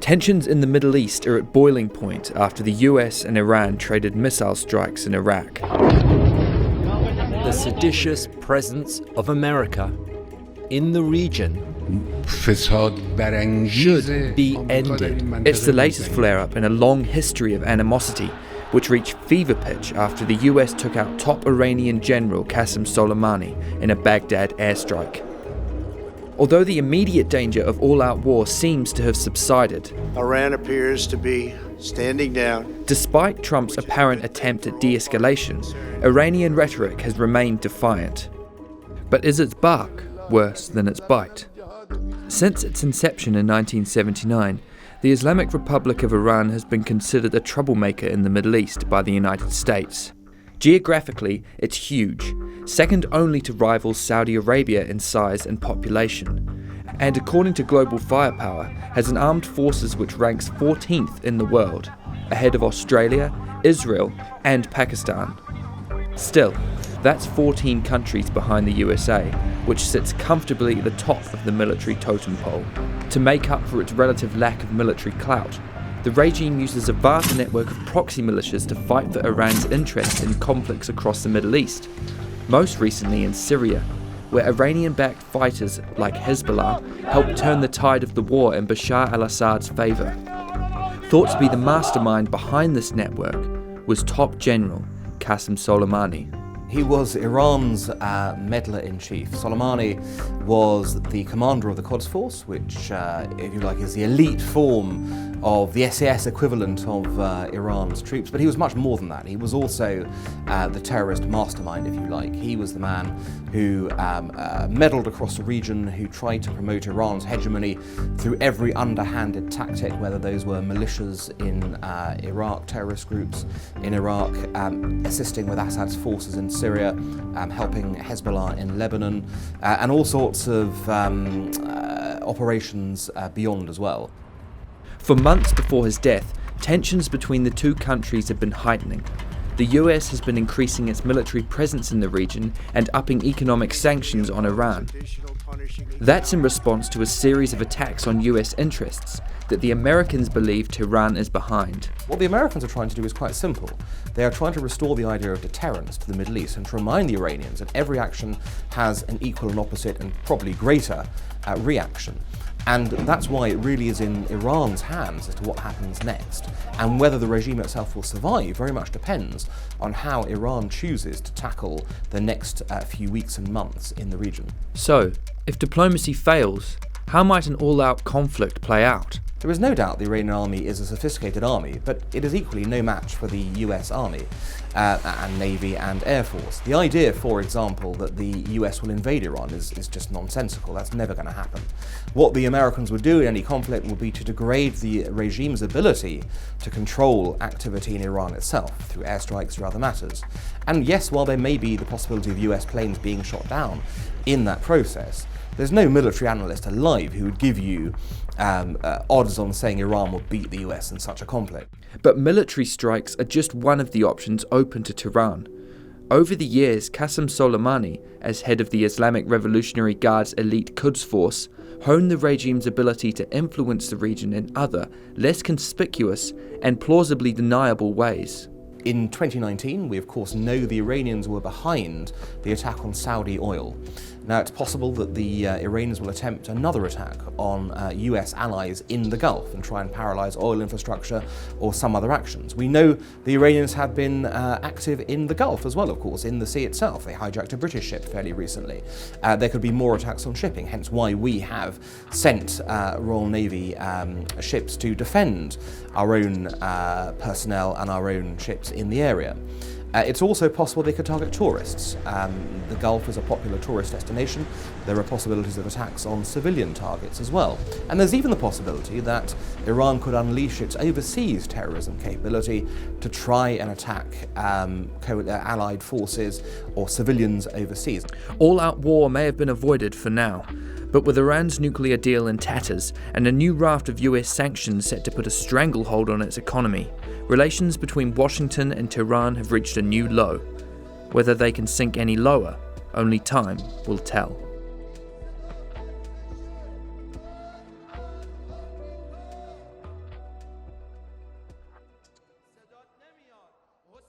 Tensions in the Middle East are at boiling point after the US and Iran traded missile strikes in Iraq. The seditious presence of America in the region should be ended. It's the latest flare-up in a long history of animosity, which reached fever pitch after the US took out top Iranian general Qasem Soleimani in a Baghdad airstrike. Although the immediate danger of all-out war seems to have subsided, Iran appears to be standing down. Despite Trump's apparent attempt at de-escalation, Iranian rhetoric has remained defiant. But is its bark worse than its bite? Since its inception in 1979, the Islamic Republic of Iran has been considered a troublemaker in the Middle East by the United States. Geographically, it's huge, second only to rivals Saudi Arabia in size and population, and according to global firepower, has an armed forces which ranks 14th in the world, ahead of Australia, Israel, and Pakistan. Still, that's 14 countries behind the USA, which sits comfortably at the top of the military totem pole. To make up for its relative lack of military clout, the regime uses a vast network of proxy militias to fight for Iran's interests in conflicts across the Middle East, most recently in Syria, where Iranian-backed fighters like Hezbollah helped turn the tide of the war in Bashar al-Assad's favour. Thought to be the mastermind behind this network was top general Qasem Soleimani. He was Iran's meddler-in-chief. Soleimani was the commander of the Quds Force, which, if you like, is the elite form of the SAS equivalent of Iran's troops. But he was much more than that. He was also the terrorist mastermind, if you like. He was the man who meddled across the region, who tried to promote Iran's hegemony through every underhanded tactic, whether those were militias in Iraq, terrorist groups in Iraq, assisting with Assad's forces in Syria, helping Hezbollah in Lebanon, and all sorts of operations beyond as well. For months before his death, tensions between the two countries have been heightening. The US has been increasing its military presence in the region and upping economic sanctions on Iran. That's in response to a series of attacks on US interests that the Americans believe Tehran is behind. What the Americans are trying to do is quite simple. They are trying to restore the idea of deterrence to the Middle East and to remind the Iranians that every action has an equal and opposite and probably greater reaction. And that's why it really is in Iran's hands as to what happens next. And whether the regime itself will survive very much depends on how Iran chooses to tackle the next few weeks and months in the region. So, if diplomacy fails, how might an all-out conflict play out? There is no doubt the Iranian army is a sophisticated army, but it is equally no match for the US Army and Navy and Air Force. The idea, for example, that the US will invade Iran is just nonsensical. That's never going to happen. What the Americans would do in any conflict would be to degrade the regime's ability to control activity in Iran itself through airstrikes or other matters. And yes, while there may be the possibility of US planes being shot down in that process, there's no military analyst alive who would give you odds on saying Iran will beat the US in such a conflict. But military strikes are just one of the options open to Tehran. Over the years, Qasem Soleimani, as head of the Islamic Revolutionary Guard's elite Quds Force, honed the regime's ability to influence the region in other, less conspicuous and plausibly deniable ways. In 2019, we of course know the Iranians were behind the attack on Saudi oil. Now it's possible that the Iranians will attempt another attack on US allies in the Gulf and try and paralyze oil infrastructure or some other actions. We know the Iranians have been active in the Gulf as well, of course, in the sea itself. They hijacked a British ship fairly recently. There could be more attacks on shipping, hence why we have sent Royal Navy ships to defend our own personnel and our own ships in the area. It's also possible they could target tourists. The Gulf is a popular tourist destination. There are possibilities of attacks on civilian targets as well. And there's even the possibility that Iran could unleash its overseas terrorism capability to try and attack allied forces or civilians overseas. All-out war may have been avoided for now, but with Iran's nuclear deal in tatters and a new raft of US sanctions set to put a stranglehold on its economy, relations between Washington and Tehran have reached a new low. Whether they can sink any lower, only time will tell.